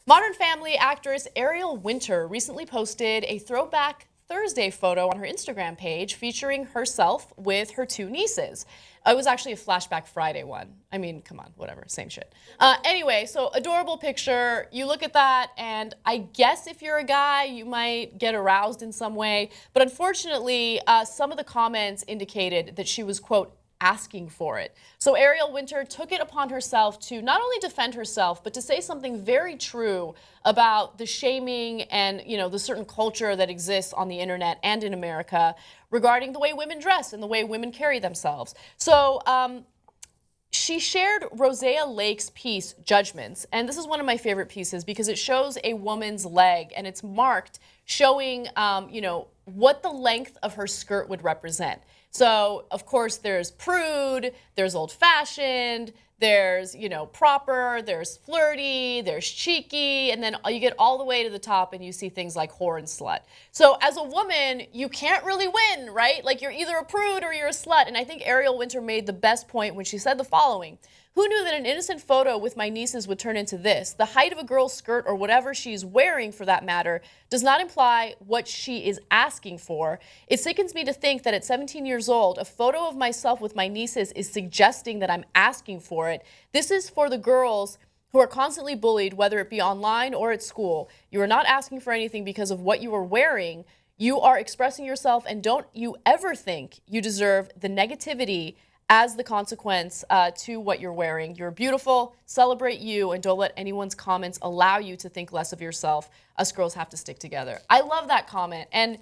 Modern Family actress Ariel Winter recently posted a throwback Thursday photo on her Instagram page featuring herself with her two nieces. It was actually a Flashback Friday one. I mean, come on, whatever, same shit. Anyway, so adorable picture. You look at that, and I guess if you're a guy, you might get aroused in some way. But unfortunately, some of the comments indicated that she was, quote, asking for it. So Ariel Winter took it upon herself to not only defend herself, but to say something very true about the shaming and, the certain culture that exists on the internet and in America regarding the way women dress and the way women carry themselves. So she shared Rosea Lake's piece, Judgments, and this is one of my favorite pieces because it shows a woman's leg and it's marked showing, what the length of her skirt would represent. So, of course, there's prude, there's old-fashioned, there's, proper, there's flirty, there's cheeky, and then you get all the way to the top and you see things like whore and slut. So as a woman, you can't really win, right? Like you're either a prude or you're a slut. And I think Ariel Winter made the best point when she said the following: who knew that an innocent photo with my nieces would turn into this? The height of a girl's skirt, or whatever she's wearing for that matter, does not imply what she is asking for. It sickens me to think that at 17 years old, a photo of myself with my nieces is suggesting that I'm asking for it. This is for the girls who are constantly bullied, whether it be online or at school. You are not asking for anything because of what you are wearing. You are expressing yourself, and don't you ever think you deserve the negativity as the consequence to what you're wearing. You're beautiful, celebrate you, and don't let anyone's comments allow you to think less of yourself. Us girls have to stick together. I love that comment. And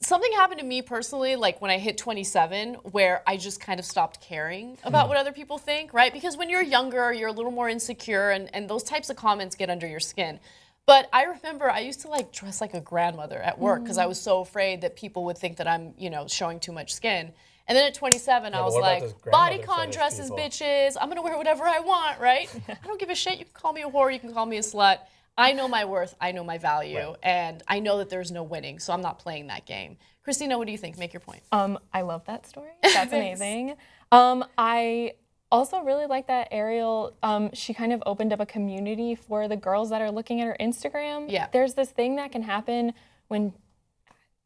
something happened to me personally, like when I hit 27, where I just kind of stopped caring about what other people think, right? Because when you're younger, you're a little more insecure, and those types of comments get under your skin. But I remember I used to dress like a grandmother at work because I was so afraid that people would think that I'm, showing too much skin. And then at 27, I was like, bodycon dresses, bitches. I'm going to wear whatever I want, right? I don't give a shit. You can call me a whore. You can call me a slut. I know my worth. I know my value. Right. And I know that there's no winning, so I'm not playing that game. Christina, what do you think? Make your point. I love that story. That's amazing. I also really like that Ariel, she kind of opened up a community for the girls that are looking at her Instagram. Yeah. There's this thing that can happen when,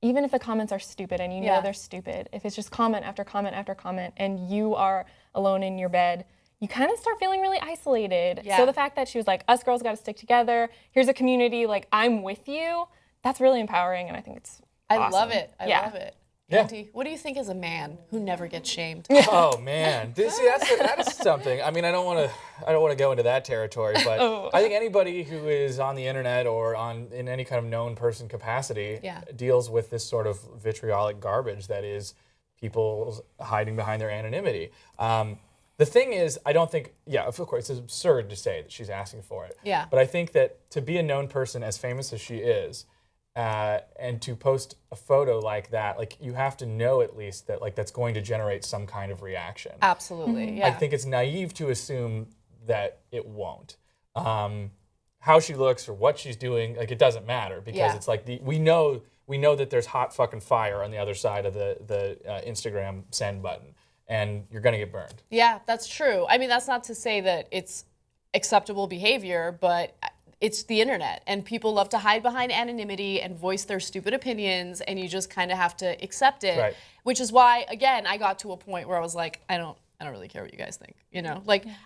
even if the comments are stupid and you know they're stupid, if it's just comment after comment after comment and you are alone in your bed, you kind of start feeling really isolated. Yeah. So the fact that she was like, us girls got to stick together, here's a community, I'm with you, that's really empowering, and I think it's awesome. I love it. I love it. Yeah. Auntie, what do you think as a man who never gets shamed? Oh man, that is something. I mean, I don't want to go into that territory, but I think anybody who is on the internet or in any kind of known person capacity deals with this sort of vitriolic garbage that is people hiding behind their anonymity. The thing is, I don't think, of course, it's absurd to say that she's asking for it. Yeah. But I think that to be a known person as famous as she is, and to post a photo like that, you have to know at least that that's going to generate some kind of reaction. Absolutely, yeah. I think it's naive to assume that it won't. How she looks or what she's doing, it doesn't matter because it's we know that there's hot fucking fire on the other side of the Instagram send button, and you're gonna get burned. Yeah, that's true. I mean, that's not to say that it's acceptable behavior, but it's the internet, and people love to hide behind anonymity and voice their stupid opinions, and you just kind of have to accept it. Right. Which is why, again, I got to a point where I was like, I don't really care what you guys think.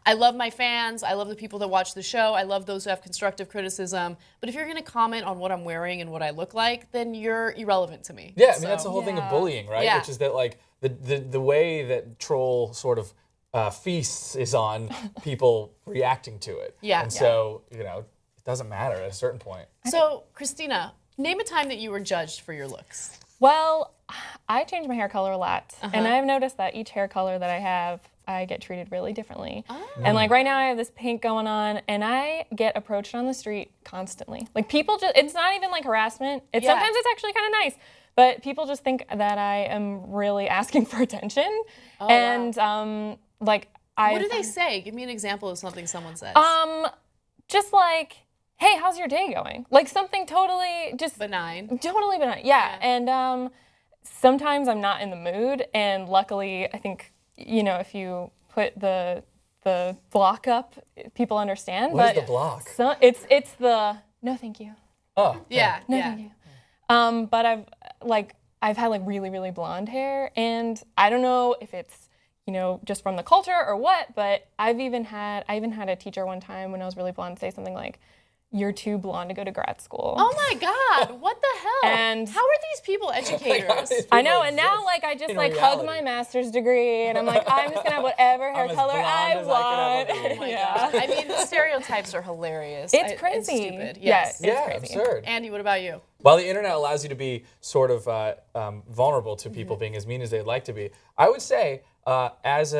I love my fans. I love the people that watch the show. I love those who have constructive criticism. But if you're going to comment on what I'm wearing and what I look like, then you're irrelevant to me. Yeah, I mean, that's the whole thing of bullying, right? Yeah. Which is that the way that troll sort of feasts is on people reacting to it. Yeah. And so, it doesn't matter at a certain point. So, Christina, name a time that you were judged for your looks. Well, I change my hair color a lot, and I've noticed that each hair color that I have, I get treated really differently. Oh. And right now I have this pink going on, and I get approached on the street constantly. People just, it's not even harassment. Sometimes it's actually kind of nice, but people just think that I am really asking for attention. Oh, and wow. What do they say? Give me an example of something someone says. Just hey, how's your day going? Something totally just benign. Totally benign. Yeah. And sometimes I'm not in the mood, and luckily I think, if you put the the block up, people understand. What but is the block? It's the no thank you. Oh. Yeah. No yeah. thank you. But I've had like really, really blonde hair, and I don't know if it's, you know, just from the culture or what, but I even had a teacher one time when I was really blonde say something like, "You're too blonde to go to grad school." Oh my God, what the hell? And how are these people educators? I know, and now like I just like hug my master's degree, and I'm like, I'm just gonna have whatever hair color I want. Oh my gosh. I mean, the stereotypes are hilarious. It's crazy. It's stupid. Yes. Yeah, it's crazy. Absurd. Andy, what about you? While the internet allows you to be sort of vulnerable to people being as mean as they'd like to be, I would say as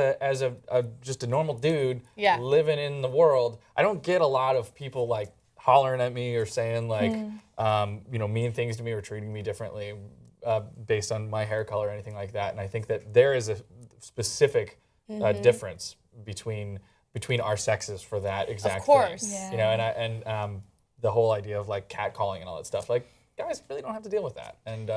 just a normal dude living in the world, I don't get a lot of people like hollering at me or saying like you know, mean things to me or treating me differently based on my hair color or anything like that. And I think that there is a specific difference between our sexes for that exact Of course. thing. Yeah. You know, and the whole idea of like catcalling and all that stuff, like guys really don't have to deal with that. And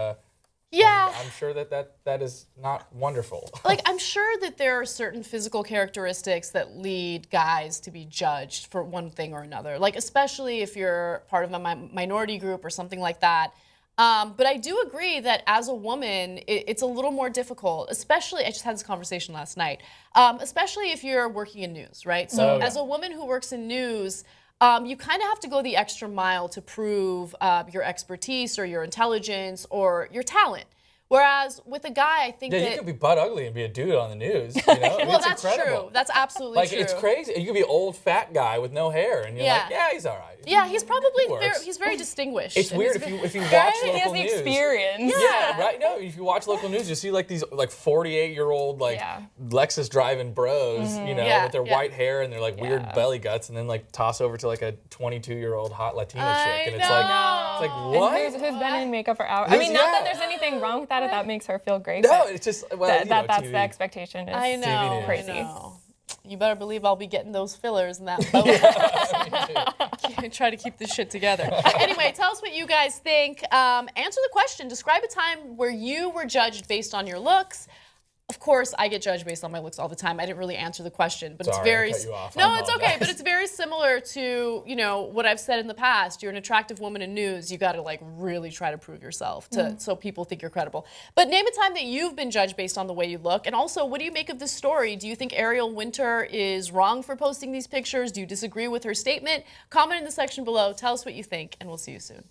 Yeah. I'm sure that is not wonderful. Like, I'm sure that there are certain physical characteristics that lead guys to be judged for one thing or another. Like, especially if you're part of a minority group or something like that. But I do agree that as a woman, it's a little more difficult, especially, I just had this conversation last night, especially if you're working in news, right? So as a woman who works in news, you kind of have to go the extra mile to prove your expertise or your intelligence or your talent. Whereas with a guy, I think that... you could be butt ugly and be a dude on the news, you know? Well, it's that's incredible. true. That's absolutely like, true. it's crazy. You could be an old fat guy with no hair, and you're like, yeah, he's all right. Yeah, he's probably works. he's very distinguished. It's and weird he's if you watch He has local the news. experience. Yeah, right. No, if you watch local news, you see like these like 48-year-old like Lexus driving bros, you know, with their white hair and their like weird belly guts, and then like toss over to like a 22-year-old hot Latina chick, and it's like what? And who's been in makeup for hours? I mean, not that there's anything wrong with that if that makes her feel great. No, it's just well, that's TV. the expectation. Is I know, TV news. crazy. I know. You better believe I'll be getting those fillers in that boat. Try to keep this shit together. Anyway, tell us what you guys think. Answer the question. Describe a time where you were judged based on your looks. Of course, I get judged based on my looks all the time. I didn't really answer the question, but Sorry, it's very... I cut you off. No, it's okay, but it's very similar to, you know, what I've said in the past. You're an attractive woman in news. You got to like really try to prove yourself so people think you're credible. But name a time that you've been judged based on the way you look. And also, what do you make of this story? Do you think Ariel Winter is wrong for posting these pictures? Do you disagree with her statement? Comment in the section below. Tell us what you think, and we'll see you soon.